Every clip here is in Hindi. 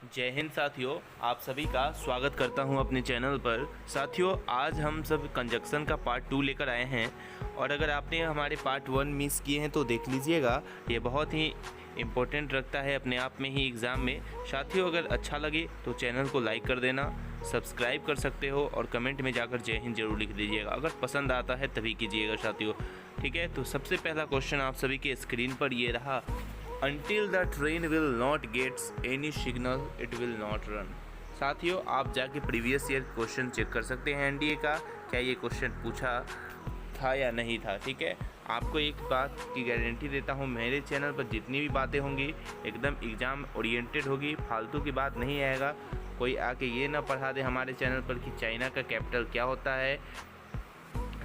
जय हिंद साथियों, आप सभी का स्वागत करता हूं अपने चैनल पर। साथियों, आज हम सब कंजक्शन का पार्ट 2 लेकर आए हैं और अगर आपने हमारे पार्ट 1 मिस किए हैं तो देख लीजिएगा। ये बहुत ही इम्पोर्टेंट रखता है अपने आप में ही एग्ज़ाम में। साथियों, अगर अच्छा लगे तो चैनल को लाइक कर देना, सब्सक्राइब कर सकते हो और कमेंट में जाकर जय हिंद जरूर लिख दीजिएगा। अगर पसंद आता है तभी कीजिएगा साथियों, ठीक है। तो सबसे पहला क्वेश्चन आप सभी के स्क्रीन पर ये रहा, Until the train will not gets any signal, it will not run। साथियों, आप जाके प्रीवियस ईयर क्वेश्चन चेक कर सकते हैं एनडीए का, क्या ये क्वेश्चन पूछा था या नहीं था, ठीक है। आपको एक बात की गारंटी देता हूँ, मेरे चैनल पर जितनी भी बातें होंगी एकदम एग्ज़ाम ओरिएंटेड होगी, फालतू की बात नहीं आएगा। कोई आके ये ना पढ़ा दे हमारे चैनल पर कि चाइना का कैपिटल क्या होता है,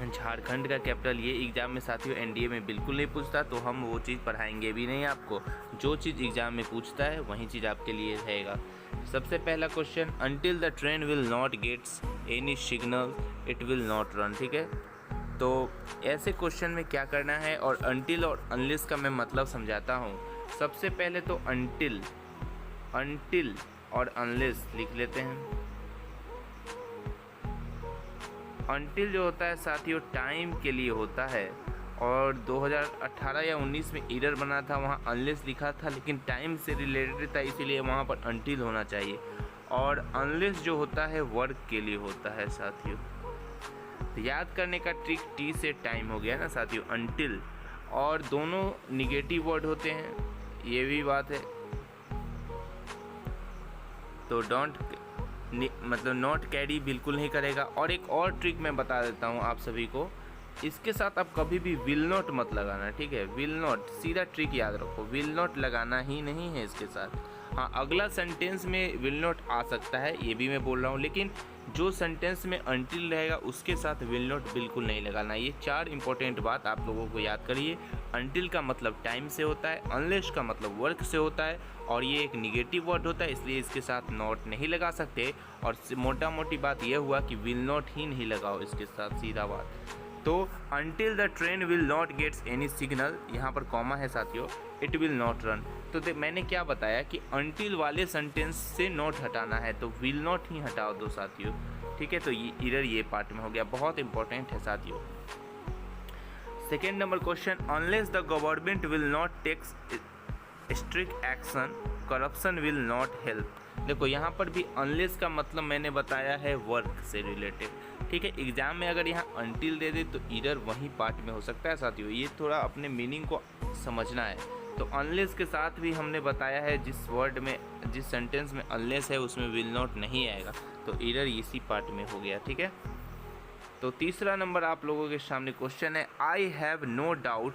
झारखंड का कैपिटल। ये एग्ज़ाम में साथियों एनडीए में बिल्कुल नहीं पूछता, तो हम वो चीज़ पढ़ाएंगे भी नहीं आपको। जो चीज़ एग्ज़ाम में पूछता है वही चीज़ आपके लिए रहेगा। सबसे पहला question, until the train will not gets any signal it will not run, ठीक है। तो ऐसे क्वेश्चन में क्या करना है, और अनटिल और अनलेस का मैं मतलब समझाता हूँ। सबसे पहले तो अनटिल और अनलेस लिख लेते हैं। अनटिल जो होता है साथियों टाइम के लिए होता है, और 2018 या 19 में एरर बना था, वहाँ अनलेस लिखा था लेकिन टाइम से रिलेटेड था, इसीलिए वहाँ पर अनटिल होना चाहिए। और अनलेस जो होता है वर्क के लिए होता है साथियों। तो याद करने का ट्रिक टी से टाइम हो गया ना साथियों, अनटिल। और दोनों निगेटिव वर्ड होते हैं, ये भी बात है। तो मतलब नॉट कैरी बिल्कुल नहीं करेगा। और एक और ट्रिक मैं बता देता हूँ आप सभी को, इसके साथ आप कभी भी विल नॉट मत लगाना, ठीक है। विल नॉट, सीधा ट्रिक याद रखो, विल नॉट लगाना ही नहीं है इसके साथ। हाँ, अगला सेंटेंस में विल नॉट आ सकता है, ये भी मैं बोल रहा हूँ, लेकिन जो सेंटेंस में अनटिल रहेगा उसके साथ विल नॉट बिल्कुल नहीं लगाना। ये 4 इंपॉर्टेंट बात आप लोगों को याद करिए। अनटिल का मतलब टाइम से होता है, अनलेस का मतलब वर्क से होता है, और ये एक निगेटिव वर्ड होता है, इसलिए इसके साथ नॉट नहीं लगा सकते। और मोटा मोटी बात यह हुआ कि विल नॉट ही नहीं लगाओ इसके साथ, सीधा बात। तो until the train will not gets any signal, यहाँ पर कॉमा है साथियों, इट विल नॉट रन। तो मैंने क्या बताया कि अनटिल वाले सेंटेंस से नॉट हटाना है, तो विल नॉट ही हटाओ दो साथियों, ठीक है। तो ये एरर ये पार्ट में हो गया, बहुत इंपॉर्टेंट है साथियों। Second number question, unless the government will not take strict action corruption will not help. देखो यहाँ पर भी अनलेस का मतलब मैंने बताया है वर्क से रिलेटेड, ठीक है। एग्जाम में अगर यहाँ अनटिल दे दे तो एरर वही पार्ट में हो सकता है साथियों, ये थोड़ा अपने मीनिंग को समझना है। तो अनलेस के साथ भी हमने बताया है, जिस वर्ड में जिस सेंटेंस में अनलेस है उसमें विल नॉट नहीं आएगा, तो एरर इसी पार्ट में हो गया, ठीक है। तो तीसरा नंबर आप लोगों के सामने क्वेश्चन है, I have no doubt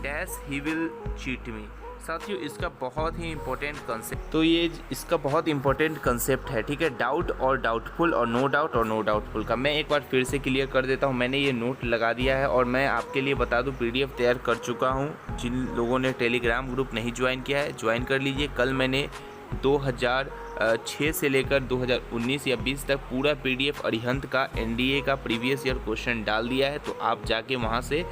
dash he will cheat me. साथियों इसका बहुत ही इंपॉर्टेंट कंसेप्ट, तो ये इसका बहुत इंपॉर्टेंट कंसेप्ट है, ठीक है। डाउट और डाउटफुल और नो डाउट और नो डाउटफुल का मैं एक बार फिर से क्लियर कर देता हूँ। मैंने ये नोट लगा दिया है, और मैं आपके लिए बता दूँ पीडीएफ तैयार कर चुका हूँ। जिन लोगों ने टेलीग्राम ग्रुप नहीं ज्वाइन किया है ज्वाइन कर लीजिए। कल मैंने 2006 से लेकर 2019 या 20 तक पूरा पीडीएफ अरिहंत का एनडीए का प्रीवियस ईयर क्वेश्चन डाल दिया है, तो आप जाके वहाँ से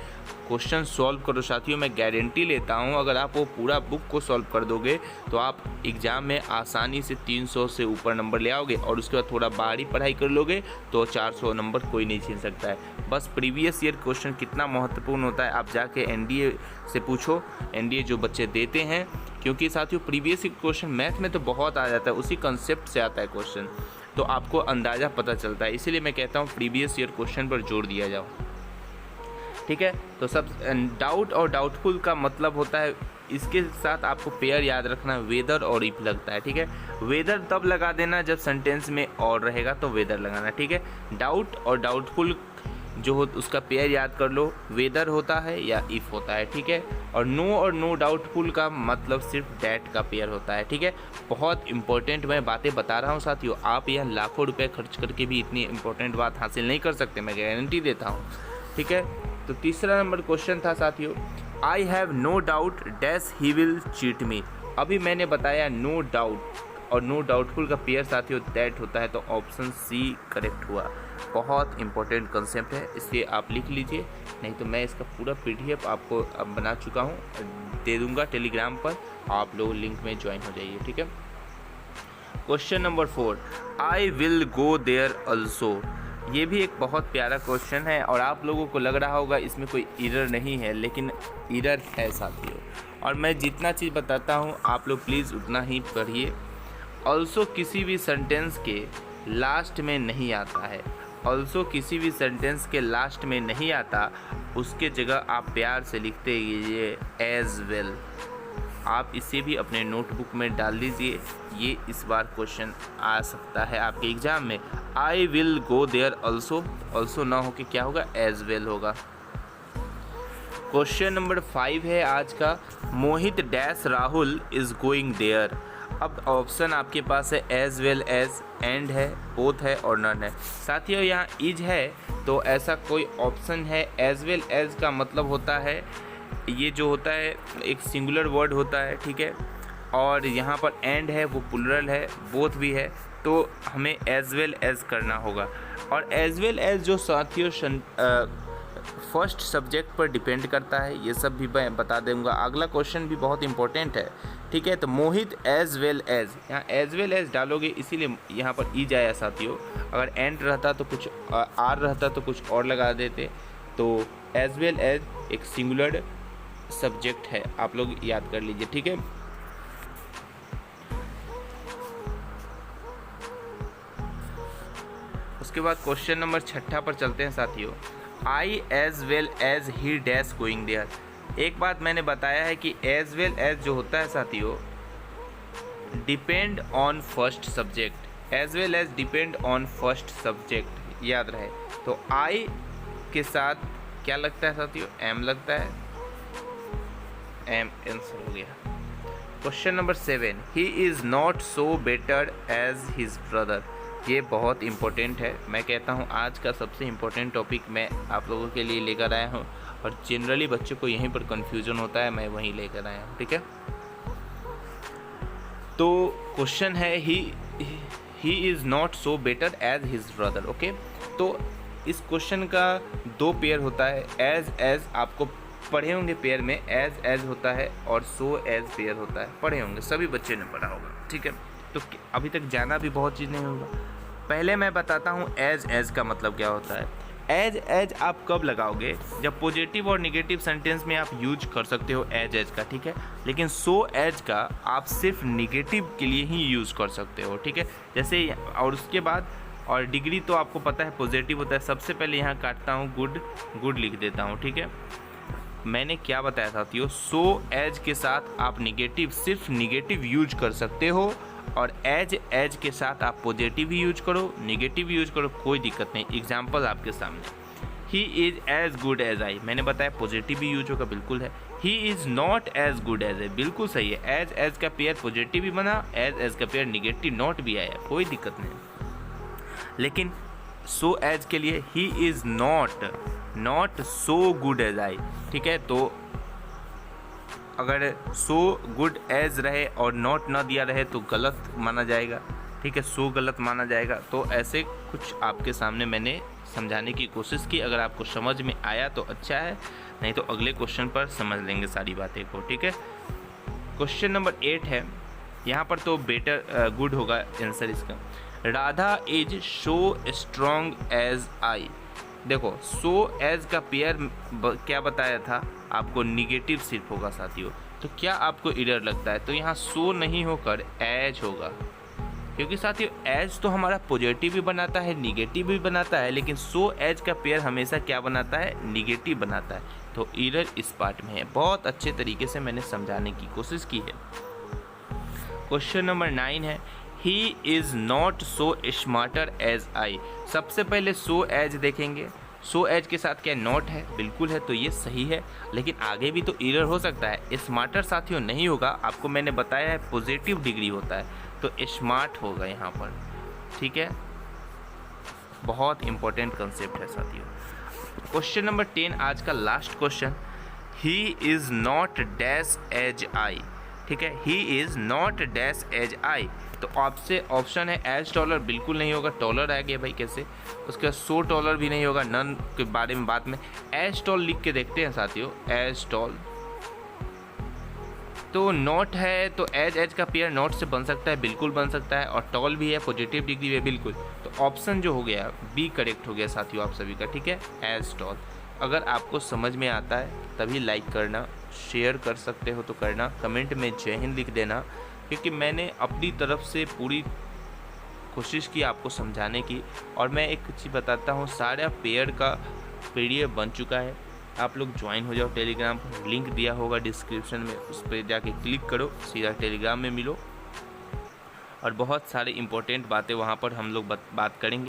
क्वेश्चन सॉल्व करो साथियों। मैं गारंटी लेता हूँ अगर आप वो पूरा बुक को सॉल्व कर दोगे तो आप एग्ज़ाम में आसानी से 300 से ऊपर नंबर ले आओगे, और उसके बाद थोड़ा बाहरी पढ़ाई कर लोगे तो 400 नंबर कोई नहीं छीन सकता है। बस प्रीवियस ईयर क्वेश्चन कितना महत्वपूर्ण होता है आप जाके एनडीए से पूछो, एनडीए जो बच्चे देते हैं, क्योंकि साथियों प्रीवियस ईयर क्वेश्चन मैथ में तो बहुत आ जाता है, उसी कंसेप्ट से आता है क्वेश्चन, तो आपको अंदाज़ा पता चलता है। इसीलिए मैं कहता हूँ प्रीवियस ईयर क्वेश्चन पर जोर दिया जाओ, ठीक है। तो सब डाउट और डाउटफुल का मतलब होता है, इसके साथ आपको पेयर याद रखना, वेदर और इफ लगता है, ठीक है। वेदर तब लगा देना जब सेंटेंस में और रहेगा तो वेदर लगाना, ठीक है। डाउट और डाउटफुल जो हो उसका पेयर याद कर लो, वेदर होता है या इफ़ होता है, ठीक है। और नो डाउटफुल का मतलब सिर्फ डैट का पेयर होता है, ठीक है। बहुत इंपॉर्टेंट मैं बातें बता रहा हूँ साथियों, आप यह लाखों रुपए खर्च करके भी इतनी इंपॉर्टेंट बात हासिल नहीं कर सकते, मैं गारंटी देता हूँ, ठीक है। तो तीसरा नंबर क्वेश्चन था साथियों, I have no doubt dash he will cheat me. अभी मैंने बताया नो डाउट और नो डाउटफुल का पेयर साथियों दैट होता है, तो ऑप्शन सी करेक्ट हुआ। बहुत इंपॉर्टेंट कंसेप्ट है, इसलिए आप लिख लीजिए, नहीं तो मैं इसका पूरा पीडीएफ आपको अब बना चुका हूँ, दे दूँगा टेलीग्राम पर, आप लोग लिंक में ज्वाइन हो जाइए, ठीक है। Question number 4, I will go there also. ये भी एक बहुत प्यारा क्वेश्चन है और आप लोगों को लग रहा होगा इसमें कोई एरर नहीं है, लेकिन एरर है साथियों। और मैं जितना चीज़ बताता हूँ आप लोग प्लीज़ उतना ही पढ़िए। ऑल्सो किसी भी सेंटेंस के लास्ट में नहीं आता है, ऑल्सो किसी भी सेंटेंस के लास्ट में नहीं आता, उसके जगह आप प्यार से लिखते ये एज वेल। आप इसे भी अपने नोटबुक में डाल दीजिए, ये इस बार क्वेश्चन आ सकता है आपके एग्जाम में। I will go there also, also ना हो के क्या होगा, एज वेल होगा। क्वेश्चन नंबर 5 है आज का, Mohit dash Rahul is going there. अब ऑप्शन आपके पास है एज वेल एज, एंड है, बोथ है और नन है। साथियों यहाँ इज है तो ऐसा कोई ऑप्शन है। एज वेल एज का मतलब होता है, ये जो होता है एक सिंगुलर वर्ड होता है, ठीक है। और यहाँ पर एंड है वो प्लुरल है, बोथ भी है, तो हमें एज वेल एज करना होगा। और एज वेल एज जो साथियों फर्स्ट सब्जेक्ट पर डिपेंड करता है, ये सब भी मैं बता दूंगा। अगला क्वेश्चन भी बहुत इंपॉर्टेंट है, ठीक है। तो मोहित एज वेल एज, यहाँ एज वेल एज डालोगे इसीलिए यहाँ पर ई जाया साथियों। अगर एंड रहता तो कुछ आर रहता तो कुछ और लगा देते। तो एज वेल एज एक सिंगुलर सब्जेक्ट है, आप लोग याद कर लीजिए, ठीक है। उसके बाद क्वेश्चन नंबर 6 पर चलते हैं साथियों। I as well as he dash going there. एक बात मैंने बताया है कि एज वेल एज जो होता है साथियों depend on first subject, as well as depend on first subject, याद रहे। तो आई के साथ क्या लगता है साथियों, एम लगता है, एम आंसर हो गया। Question number 7, he is not so better as his brother. ये बहुत इम्पोर्टेंट है, मैं कहता हूँ आज का सबसे इम्पोर्टेंट टॉपिक मैं आप लोगों के लिए लेकर आया हूँ। और जनरली बच्चों को यहीं पर कन्फ्यूजन होता है, मैं वहीं लेकर आया हूँ, ठीक है। तो क्वेश्चन है he is not so better as his brother, okay. तो इस क्वेश्चन का 2 पेयर होता है, एज आपको पढ़े होंगे पेयर में, एज होता है और सो एज पेयर होता है, पढ़े होंगे, सभी बच्चे ने पढ़ा होगा, ठीक है। तो अभी तक जाना भी बहुत चीज़ नहीं होगा। पहले मैं बताता हूँ एज का मतलब क्या होता है। एज आप कब लगाओगे, जब पॉजिटिव और निगेटिव सेंटेंस में आप यूज कर सकते हो एज का, ठीक है। लेकिन सो एज का आप सिर्फ निगेटिव के लिए ही यूज़ कर सकते हो, ठीक है। जैसे और उसके बाद और डिग्री तो आपको पता है पॉजिटिव होता है। सबसे पहले यहाँ काटता हूँ गुड लिख देता हूँ, ठीक है। मैंने क्या बताया साथियों, सो एज के साथ आप निगेटिव सिर्फ निगेटिव यूज कर सकते हो, और एज के साथ आप पॉजिटिव भी यूज करो, निगेटिव यूज करो, कोई दिक्कत नहीं। एग्जाम्पल आपके सामने, he is as good as I, मैंने बताया पॉजिटिव भी यूज होगा, बिल्कुल है। He is not as good as I, बिल्कुल सही है। एज का पेयर पॉजिटिव भी बना, एज का पेयर निगेटिव नॉट भी आया, कोई दिक्कत नहीं। लेकिन सो एज के लिए he is not so good as I, ठीक है। तो अगर सो गुड एज रहे और नॉट ना दिया रहे तो गलत माना जाएगा, ठीक है, सो गलत माना जाएगा। तो ऐसे कुछ आपके सामने मैंने समझाने की कोशिश की। अगर आपको समझ में आया तो अच्छा है, नहीं तो अगले क्वेश्चन पर समझ लेंगे सारी बातें को, ठीक है। क्वेश्चन नंबर 8 है, यहाँ पर तो बेटर गुड होगा आंसर इसका। Radha is so strong as I. देखो सो एज का पेयर क्या बताया था आपको, निगेटिव सिर्फ होगा साथियों। तो क्या आपको एरर लगता है, तो यहाँ सो नहीं होकर एज होगा, क्योंकि साथियों एज तो हमारा पॉजिटिव भी बनाता है, निगेटिव भी बनाता है, लेकिन सो एज का पेयर हमेशा क्या बनाता है, निगेटिव बनाता है। तो एरर इस पार्ट में है। बहुत अच्छे तरीके से मैंने समझाने की कोशिश की है। क्वेश्चन नंबर 9 है, he is not so smarter as I. सबसे पहले सो एज देखेंगे, सो एज के साथ क्या नॉट है, बिल्कुल है, तो ये सही है। लेकिन आगे भी तो एरर हो सकता है। स्मार्टर साथियों नहीं होगा, आपको मैंने बताया है पॉजिटिव डिग्री होता है, तो स्मार्ट होगा यहाँ पर, ठीक है। बहुत इंपॉर्टेंट कंसेप्ट है साथियों। क्वेश्चन नंबर 10 आज का last question, he is not dash as I, ठीक है। He is not dash as I, तो आपसे ऑप्शन है एज टॉलर, बिल्कुल नहीं होगा, टॉलर आ गया भाई कैसे। उसके बाद सो टॉलर भी नहीं होगा, नन के बारे में बात में। एज टॉल लिख के देखते हैं साथियों, एज टॉल, तो नॉट है तो एज एज का पेयर नॉट से बन सकता है, बिल्कुल बन सकता है, और टॉल भी है, पॉजिटिव डिग्री है बिल्कुल। तो ऑप्शन जो हो गया बी करेक्ट हो गया साथियों आप सभी का, ठीक है, एज टॉल। अगर आपको समझ में आता है तभी लाइक करना, शेयर कर सकते हो तो करना, कमेंट में जय हिंद लिख देना, क्योंकि मैंने अपनी तरफ से पूरी कोशिश की आपको समझाने की। और मैं एक चीज़ बताता हूँ, सारा पेयर का PDF बन चुका है, आप लोग ज्वाइन हो जाओ टेलीग्राम पर, लिंक दिया होगा डिस्क्रिप्शन में, उस पर जाके क्लिक करो, सीधा टेलीग्राम में मिलो, और बहुत सारे इंपॉर्टेंट बातें वहाँ पर हम लोग बात करेंगे।